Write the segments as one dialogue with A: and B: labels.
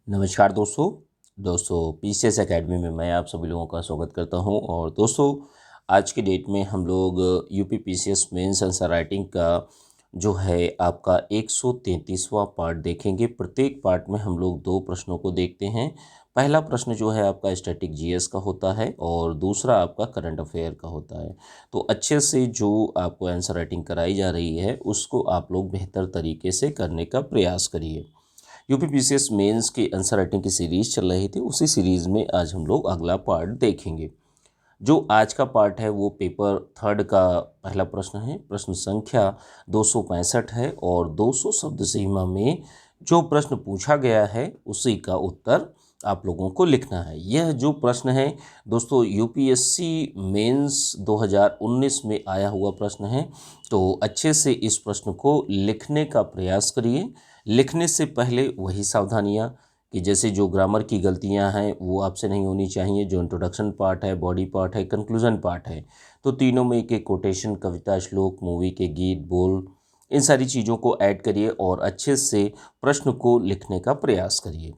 A: नमस्कार दोस्तों PCS academy में मैं आप सभी लोगों का स्वागत करता हूं। और दोस्तों, आज की डेट में हम लोग UP PCS mains answer writing का जो है आपका 133वां पार्ट देखेंगे। प्रत्येक पार्ट में हम लोग दो प्रश्नों को देखते हैं। पहला प्रश्न जो है आपका स्टैटिक जीएस का होता है और दूसरा आपका करंट अफेयर का होता है। तो अच्छे से जो आपको आंसर राइटिंग कराई जा रही है उसको आप लोग बेहतर तरीके से करने का प्रयास करिए। यूपी पीसीएस मेंस की आंसर राइटिंग की सीरीज चल रही थी, उसी सीरीज में आज हम लोग अगला पार्ट देखेंगे। जो आज का पार्ट है वो पेपर थर्ड का पहला प्रश्न है। प्रश्न संख्या 265 है और 200 शब्द सीमा में जो प्रश्न पूछा गया है उसी का उत्तर आप लोगों को लिखना है। यह जो प्रश्न है दोस्तों यूपीएससी मेंस 2019 में आया हुआ प्रश्न है, तो अच्छे से इस प्रश्न को लिखने का प्रयास करिए। लिखने से पहले वही सावधानियाँ कि जैसे जो ग्रामर की गलतियां हैं वो आपसे नहीं होनी चाहिए। जो इंट्रोडक्शन पार्ट है, बॉडी पार्ट है, कंक्लूजन पार्ट है, तो तीनों में एक एक कोटेशन, कविता, श्लोक, मूवी के गीत, बोल, इन सारी चीज़ों को ऐड करिए और अच्छे से प्रश्न को लिखने का प्रयास करिए।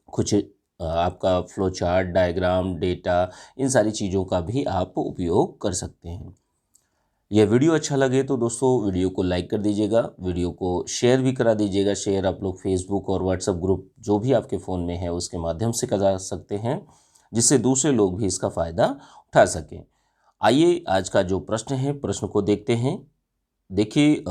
A: कुछ आपका फ्लो चार्ट, डायग्राम, डेटा, इन सारी चीज़ों का भी आप उपयोग कर सकते हैं। यह वीडियो अच्छा लगे तो दोस्तों वीडियो को लाइक कर दीजिएगा, वीडियो को शेयर भी करा दीजिएगा। शेयर आप लोग फेसबुक और व्हाट्सएप ग्रुप जो भी आपके फ़ोन में है उसके माध्यम से करा सकते हैं, जिससे दूसरे लोग भी इसका फ़ायदा उठा सकें। आइए आज का जो प्रश्न है प्रश्न को देखते हैं। देखिए,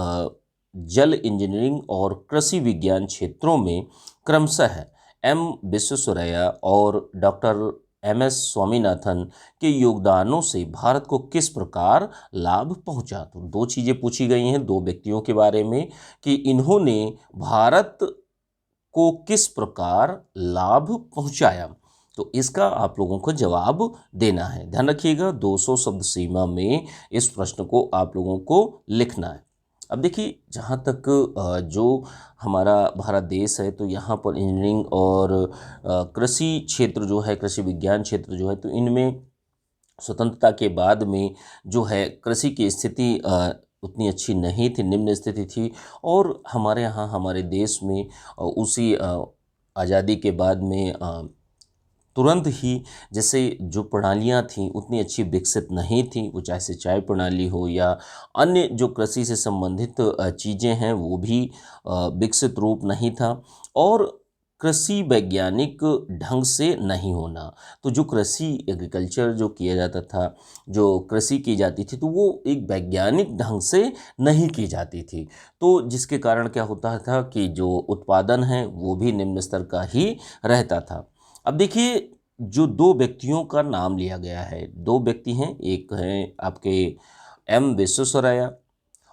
A: जल इंजीनियरिंग और कृषि विज्ञान क्षेत्रों में क्रमशः एम विश्वेश्वरैया और डॉक्टर एम.एस. स्वामीनाथन के योगदानों से भारत को किस प्रकार लाभ पहुंचा। तो दो चीज़ें पूछी गई हैं दो व्यक्तियों के बारे में कि इन्होंने भारत को किस प्रकार लाभ पहुंचाया। तो इसका आप लोगों को जवाब देना है। ध्यान रखिएगा 200 शब्द सीमा में इस प्रश्न को आप लोगों को लिखना है। अब देखिए, जहाँ तक जो हमारा भारत देश है तो यहाँ पर इंजीनियरिंग और कृषि क्षेत्र जो है, कृषि विज्ञान क्षेत्र जो है, तो इनमें स्वतंत्रता के बाद में जो है कृषि की स्थिति उतनी अच्छी नहीं थी, निम्न स्थिति थी। और हमारे यहाँ हमारे देश में उसी आज़ादी के बाद में तुरंत ही जैसे जो प्रणालियाँ थीं उतनी अच्छी विकसित नहीं थी, वो चाहे सिंचाई प्रणाली हो या अन्य जो कृषि से संबंधित चीज़ें हैं वो भी विकसित रूप नहीं था। और कृषि वैज्ञानिक ढंग से नहीं होना, तो जो कृषि एग्रीकल्चर जो किया जाता था, जो कृषि की जाती थी, तो वो एक वैज्ञानिक ढंग से नहीं की जाती थी। तो जिसके कारण क्या होता था कि जो उत्पादन है वो भी निम्न स्तर का ही रहता था। अब देखिए, जो दो व्यक्तियों का नाम लिया गया है, दो व्यक्ति हैं, एक हैं आपके एम विश्वेश्वरैया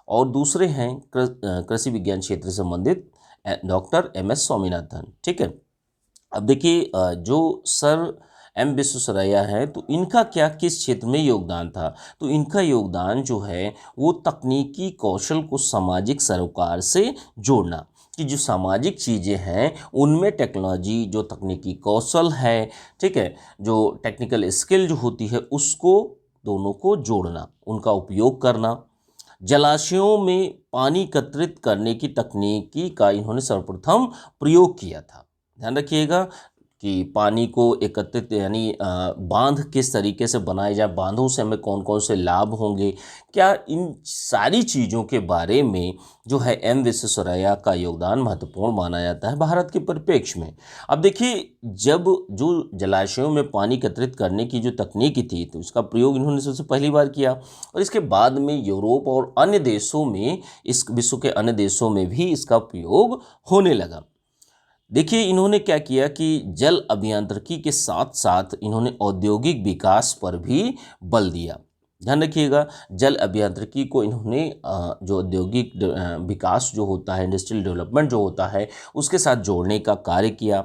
A: और दूसरे हैं कृषि विज्ञान क्षेत्र से संबंधित डॉक्टर एम.एस. स्वामीनाथन। ठीक है। अब देखिए, जो सर एम विश्वेश्वरैया है तो इनका क्या किस क्षेत्र में योगदान था। तो इनका योगदान जो है वो तकनीकी कौशल को सामाजिक सरोकार से जोड़ना, कि जो सामाजिक चीज़ें हैं उनमें टेक्नोलॉजी, जो तकनीकी कौशल है, ठीक है, जो टेक्निकल स्किल जो होती है उसको दोनों को जोड़ना, उनका उपयोग करना। जलाशयों में पानी एकत्रित करने की तकनीकी का इन्होंने सर्वप्रथम प्रयोग किया था। ध्यान रखिएगा कि पानी को एकत्रित यानी बांध किस तरीके से बनाए जाए, बांधों से हमें कौन कौन से लाभ होंगे, क्या इन सारी चीज़ों के बारे में जो है एम विश्वेश्वरैया का योगदान महत्वपूर्ण माना जाता है भारत के परिप्रेक्ष्य में। अब देखिए, जब जो जलाशयों में पानी एकत्रित करने की जो तकनीकी थी तो इसका प्रयोग इन्होंने सबसे पहली बार किया और इसके बाद में यूरोप और अन्य देशों में, इस विश्व के अन्य देशों में भी इसका प्रयोग होने लगा। देखिए, इन्होंने क्या किया कि जल अभियांत्रिकी के साथ साथ इन्होंने औद्योगिक विकास पर भी बल दिया। ध्यान रखिएगा, जल अभियांत्रिकी को इन्होंने जो औद्योगिक विकास जो होता है, इंडस्ट्रियल डेवलपमेंट जो होता है, उसके साथ जोड़ने का कार्य किया।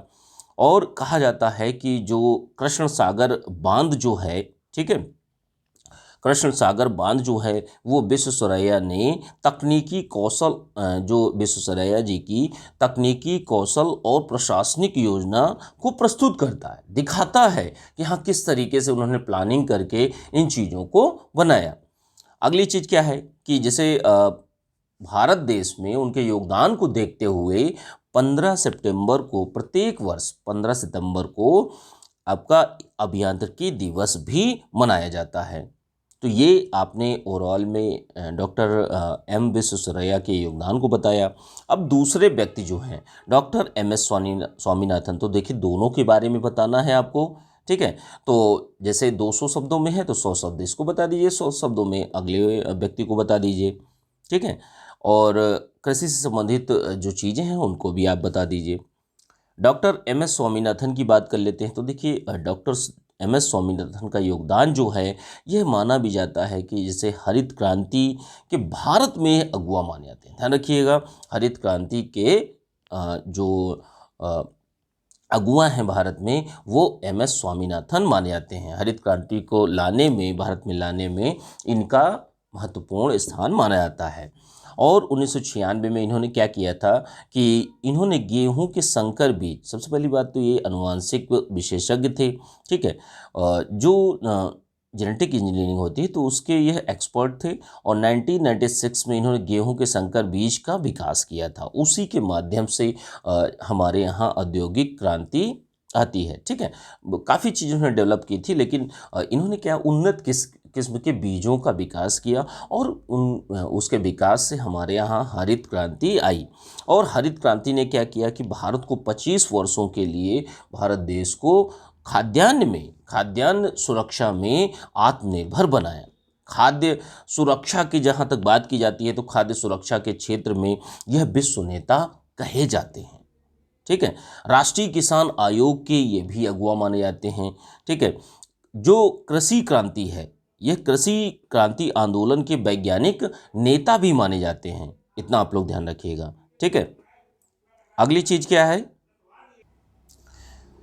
A: और कहा जाता है कि जो कृष्ण सागर बांध जो है, ठीक है, कृष्ण सागर बांध जो है वो विश्वेश्वरैया ने तकनीकी कौशल, जो विश्वेश्वरैया जी की तकनीकी कौशल और प्रशासनिक योजना को प्रस्तुत करता है, दिखाता है कि हाँ किस तरीके से उन्होंने प्लानिंग करके इन चीज़ों को बनाया। अगली चीज़ क्या है कि जैसे भारत देश में उनके योगदान को देखते हुए 15 सितंबर को, प्रत्येक वर्ष 15 सितंबर को आपका अभियांत्रिकी दिवस भी मनाया जाता है। तो ये आपने ओवरऑल में डॉक्टर एम विश्वेश्वरैया के योगदान को बताया। अब दूसरे व्यक्ति जो हैं डॉक्टर एम एस स्वामीनाथन, तो देखिए दोनों के बारे में बताना है आपको, ठीक है। तो जैसे 200 शब्दों में है तो 100 शब्द इसको बता दीजिए, 100 शब्दों में अगले व्यक्ति को बता दीजिए, ठीक है। और कृषि से संबंधित जो चीज़ें हैं उनको भी आप बता दीजिए। डॉक्टर एम एस स्वामीनाथन की बात कर लेते हैं। तो देखिए डॉक्टर एम एस स्वामीनाथन का योगदान जो है यह माना भी जाता है कि जैसे हरित क्रांति के भारत में अगुवा माने जाते हैं। ध्यान रखिएगा, हरित क्रांति के जो अगुवा हैं भारत में वो एम एस स्वामीनाथन माने जाते हैं। हरित क्रांति को लाने में, भारत में लाने में इनका महत्वपूर्ण स्थान माना जाता है। और 1996 में इन्होंने क्या किया था कि इन्होंने गेहूं के संकर बीज, सबसे पहली बात तो ये अनुवांशिक विशेषज्ञ थे, ठीक है, जो जेनेटिक इंजीनियरिंग होती है तो उसके यह एक्सपर्ट थे। और 1996 में इन्होंने गेहूं के संकर बीज का विकास किया था। उसी के माध्यम से हमारे यहाँ औद्योगिक क्रांति आती है, ठीक है। काफ़ी चीज़ें उन्होंने डेवलप की थी, लेकिन इन्होंने क्या उन्नत किस्म के बीजों का विकास किया और उसके विकास से हमारे यहाँ हरित क्रांति आई। और हरित क्रांति ने क्या किया कि भारत को 25 वर्षों के लिए, भारत देश को खाद्यान्न सुरक्षा में आत्मनिर्भर बनाया। खाद्य सुरक्षा की जहाँ तक बात की जाती है तो खाद्य सुरक्षा के क्षेत्र में यह विश्व नेता कहे जाते हैं, ठीक है। राष्ट्रीय किसान आयोग के ये भी अगुवा माने जाते हैं, ठीक है। जो कृषि क्रांति है, यह कृषि क्रांति आंदोलन के वैज्ञानिक नेता भी माने जाते हैं। इतना आप लोग ध्यान रखिएगा, ठीक है। अगली चीज़ क्या है,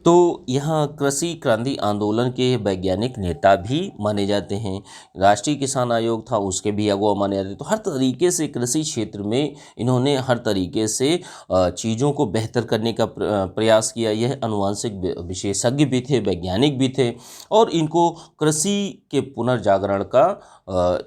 A: तो यहाँ कृषि क्रांति आंदोलन के वैज्ञानिक नेता भी माने जाते हैं। राष्ट्रीय किसान आयोग था, उसके भी अगुवा माने जाते हैं। तो हर तरीके से कृषि क्षेत्र में इन्होंने हर तरीके से चीज़ों को बेहतर करने का प्रयास किया। यह अनुवांशिक विशेषज्ञ भी थे, वैज्ञानिक भी थे, और इनको कृषि के पुनर्जागरण का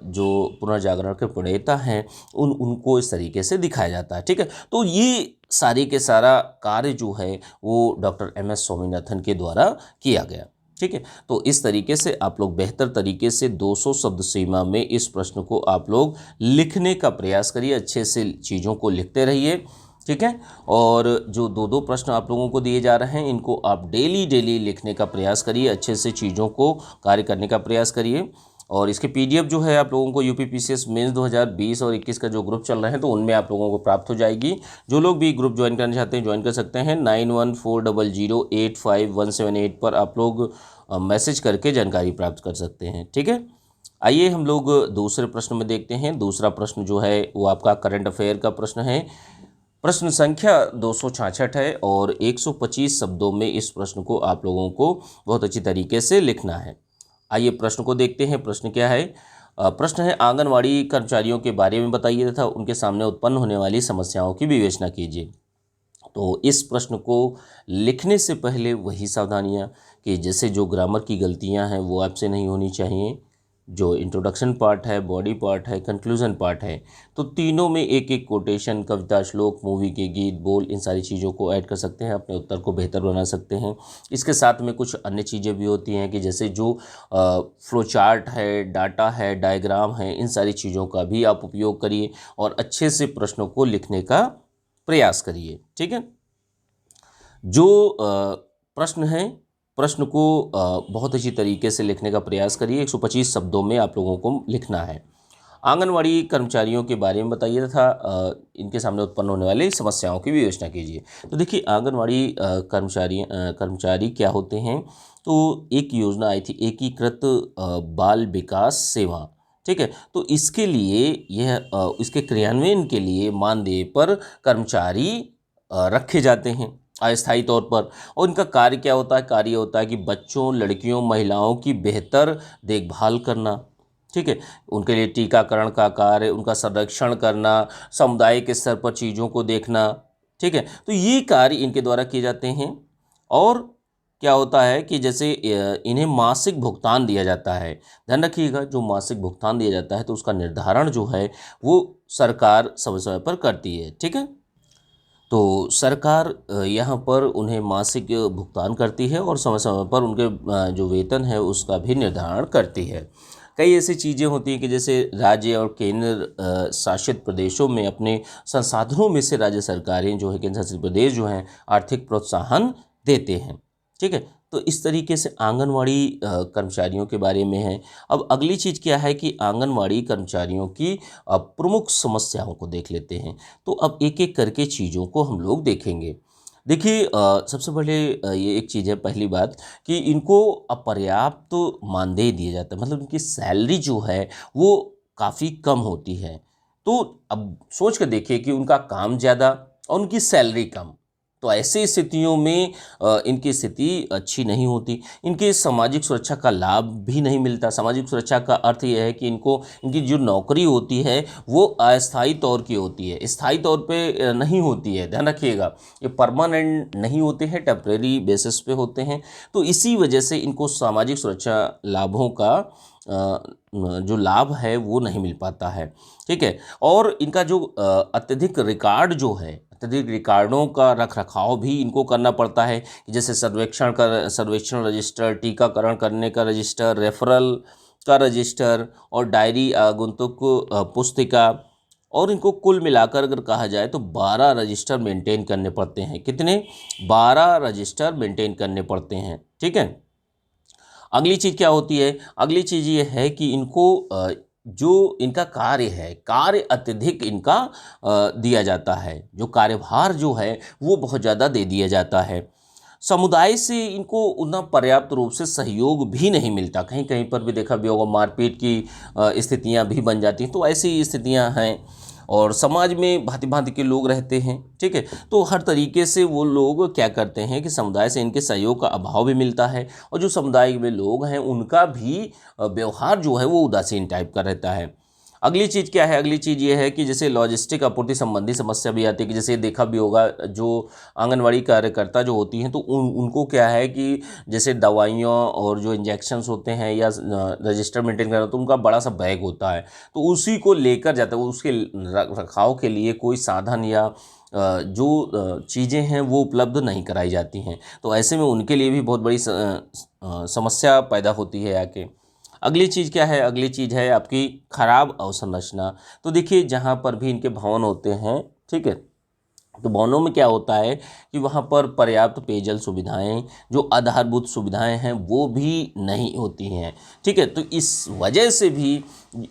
A: जो पुनर्जागरण के प्रणेता हैं उनको इस तरीके से दिखाया जाता है, ठीक है। तो ये सारे के सारा कार्य जो है वो डॉक्टर एम एस स्वामीनाथन के द्वारा किया गया, ठीक है। तो इस तरीके से आप लोग बेहतर तरीके से 200 शब्द सीमा में इस प्रश्न को आप लोग लिखने का प्रयास करिए। अच्छे से चीज़ों को लिखते रहिए, ठीक है। और जो दो प्रश्न आप लोगों को दिए जा रहे हैं इनको आप डेली लिखने का प्रयास करिए। अच्छे से चीज़ों को कार्य करने का प्रयास करिए। और इसके पीडीएफ जो है आप लोगों को यूपी पीसीएस मेंस 2020 और 21 का जो ग्रुप चल रहे हैं तो उनमें आप लोगों को प्राप्त हो जाएगी। जो लोग भी ग्रुप ज्वाइन करना चाहते हैं ज्वाइन कर सकते हैं। 9140085178 पर आप लोग मैसेज करके जानकारी प्राप्त कर सकते हैं, ठीक है। आइए हम लोग दूसरे प्रश्न में देखते हैं। दूसरा प्रश्न जो है वो आपका करंट अफेयर का प्रश्न है। प्रश्न संख्या 266 है और 125 शब्दों में इस प्रश्न को आप लोगों को बहुत अच्छी तरीके से लिखना है। आइए प्रश्न को देखते हैं। प्रश्न क्या है, प्रश्न है आंगनवाड़ी कर्मचारियों के बारे में बताइए तथा उनके सामने उत्पन्न होने वाली समस्याओं की विवेचना कीजिए। तो इस प्रश्न को लिखने से पहले वही सावधानियां कि जैसे जो ग्रामर की गलतियां हैं वो आपसे नहीं होनी चाहिए। जो इंट्रोडक्शन पार्ट है, बॉडी पार्ट है, कंक्लूजन पार्ट है, तो तीनों में एक एक कोटेशन, कविता, श्लोक, मूवी के गीत, बोल, इन सारी चीज़ों को ऐड कर सकते हैं, अपने उत्तर को बेहतर बना सकते हैं। इसके साथ में कुछ अन्य चीज़ें भी होती हैं कि जैसे जो फ्लो चार्ट है, डाटा है, डायग्राम है, इन सारी चीज़ों का भी आप उपयोग करिए और अच्छे से प्रश्नों को लिखने का प्रयास करिए, ठीक है। जो प्रश्न है, प्रश्न को बहुत अच्छी तरीके से लिखने का प्रयास करिए। 125 शब्दों में आप लोगों को लिखना है। आंगनवाड़ी कर्मचारियों के बारे में बताइए तथा इनके सामने उत्पन्न होने वाली समस्याओं की विवेचना कीजिए। तो देखिए आंगनवाड़ी कर्मचारी क्या होते हैं, तो एक योजना आई थी एकीकृत बाल विकास सेवा, ठीक है। तो इसके लिए इसके क्रियान्वयन के लिए मानदेय पर कर्मचारी रखे जाते हैं अस्थायी तौर पर। और इनका कार्य क्या होता है, कार्य होता है कि बच्चों, लड़कियों, महिलाओं की बेहतर देखभाल करना, ठीक है। उनके लिए टीकाकरण का कार्य, उनका संरक्षण करना, समुदाय के स्तर पर चीज़ों को देखना, ठीक है। तो ये कार्य इनके द्वारा किए जाते हैं। और क्या होता है कि जैसे इन्हें मासिक भुगतान दिया जाता है। ध्यान रखिएगा, जो मासिक भुगतान दिया जाता है तो उसका निर्धारण जो है वो सरकार समय समय पर करती है, ठीक है। तो सरकार यहाँ पर उन्हें मासिक भुगतान करती है और समय समय पर उनके जो वेतन है उसका भी निर्धारण करती है। कई ऐसी चीज़ें होती हैं कि जैसे राज्य और केंद्र शासित प्रदेशों में अपने संसाधनों में से राज्य सरकारें जो है, केंद्र शासित प्रदेश जो हैं, आर्थिक प्रोत्साहन देते हैं। ठीक है, तो इस तरीके से आंगनवाड़ी कर्मचारियों के बारे में है। अब अगली चीज़ क्या है कि आंगनवाड़ी कर्मचारियों की प्रमुख समस्याओं को देख लेते हैं। तो अब एक एक करके चीज़ों को हम लोग देखेंगे। देखिए, सबसे पहले ये एक चीज़ है, पहली बात कि इनको अपर्याप्त तो मानदेय दिया जाता है, मतलब इनकी सैलरी जो है वो काफ़ी कम होती है। तो अब सोच कर देखिए कि उनका काम ज़्यादा और उनकी सैलरी कम, तो ऐसी स्थितियों में इनकी स्थिति अच्छी नहीं होती। इनके सामाजिक सुरक्षा का लाभ भी नहीं मिलता। सामाजिक सुरक्षा का अर्थ यह है कि इनकी जो नौकरी होती है वो अस्थायी तौर की होती है, स्थायी तौर पे नहीं होती है, ध्यान रखिएगा। ये परमानेंट नहीं होते हैं, टेम्परेरी बेसिस पे होते हैं। तो इसी वजह से इनको सामाजिक सुरक्षा लाभों का जो लाभ है वो नहीं मिल पाता है। ठीक है, और इनका जो अत्यधिक रिकॉर्ड जो है, अत्यधिक रिकॉर्डों का रख रखाव भी इनको करना पड़ता है, कि जैसे सर्वेक्षण रजिस्टर, टीकाकरण करने का रजिस्टर, रेफरल का रजिस्टर और डायरी, आगंतुक पुस्तिका, और इनको कुल मिलाकर अगर कहा जाए तो 12 रजिस्टर मेंटेन करने पड़ते हैं। कितने? 12 रजिस्टर मेंटेन करने पड़ते हैं। ठीक है, अगली चीज़ क्या होती है? अगली चीज़ ये है कि इनको जो इनका कार्य है, कार्य अत्यधिक इनका दिया जाता है। जो कार्यभार जो है वो बहुत ज़्यादा दे दिया जाता है। समुदाय से इनको उतना पर्याप्त रूप से सहयोग भी नहीं मिलता। कहीं कहीं पर भी देखा भी होगा, मारपीट की स्थितियां भी बन जाती हैं। तो ऐसी स्थितियां हैं, और समाज में भांति भांति के लोग रहते हैं। ठीक है, तो हर तरीके से वो लोग क्या करते हैं कि समुदाय से इनके सहयोग का अभाव भी मिलता है, और जो समुदाय में लोग हैं उनका भी व्यवहार जो है वो उदासीन टाइप का रहता है। अगली चीज़ क्या है? अगली चीज़ ये है कि जैसे लॉजिस्टिक आपूर्ति संबंधी समस्या भी आती है, कि जैसे देखा भी होगा, जो आंगनवाड़ी कार्यकर्ता जो होती हैं तो उनको क्या है कि जैसे दवाइयाँ और जो इंजेक्शन्स होते हैं या रजिस्टर मेंटेन करना, तो उनका बड़ा सा बैग होता है, तो उसी को लेकर जाता है। उसके रखाव के लिए कोई साधन या जो चीज़ें हैं वो उपलब्ध नहीं कराई जाती हैं। तो ऐसे में उनके लिए भी बहुत बड़ी समस्या पैदा होती है आके। अगली चीज़ क्या है? अगली चीज़ है आपकी खराब अवसंरचना। तो देखिए, जहाँ पर भी इनके भवन होते हैं, ठीक है, तो भवनों में क्या होता है कि वहाँ पर पर्याप्त पेयजल सुविधाएं, जो आधारभूत सुविधाएं हैं वो भी नहीं होती हैं। ठीक है, तो इस वजह से भी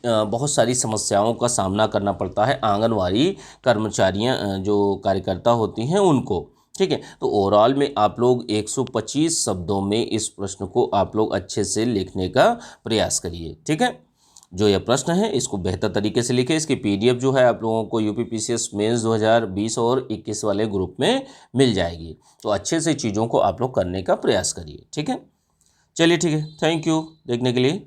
A: बहुत सारी समस्याओं का सामना करना पड़ता है आंगनवाड़ी कर्मचारियाँ, जो कार्यकर्ता होती हैं उनको। ठीक है, तो ओवरऑल में आप लोग 125 शब्दों में इस प्रश्न को आप लोग अच्छे से लिखने का प्रयास करिए। ठीक है, जो यह प्रश्न है इसको बेहतर तरीके से लिखें। इसकी पीडीएफ जो है आप लोगों को यूपीपीसीएस मेंस 2020 और 21 वाले ग्रुप में मिल जाएगी। तो अच्छे से चीज़ों को आप लोग करने का प्रयास करिए। ठीक है, चलिए, ठीक है, थैंक यू देखने के लिए।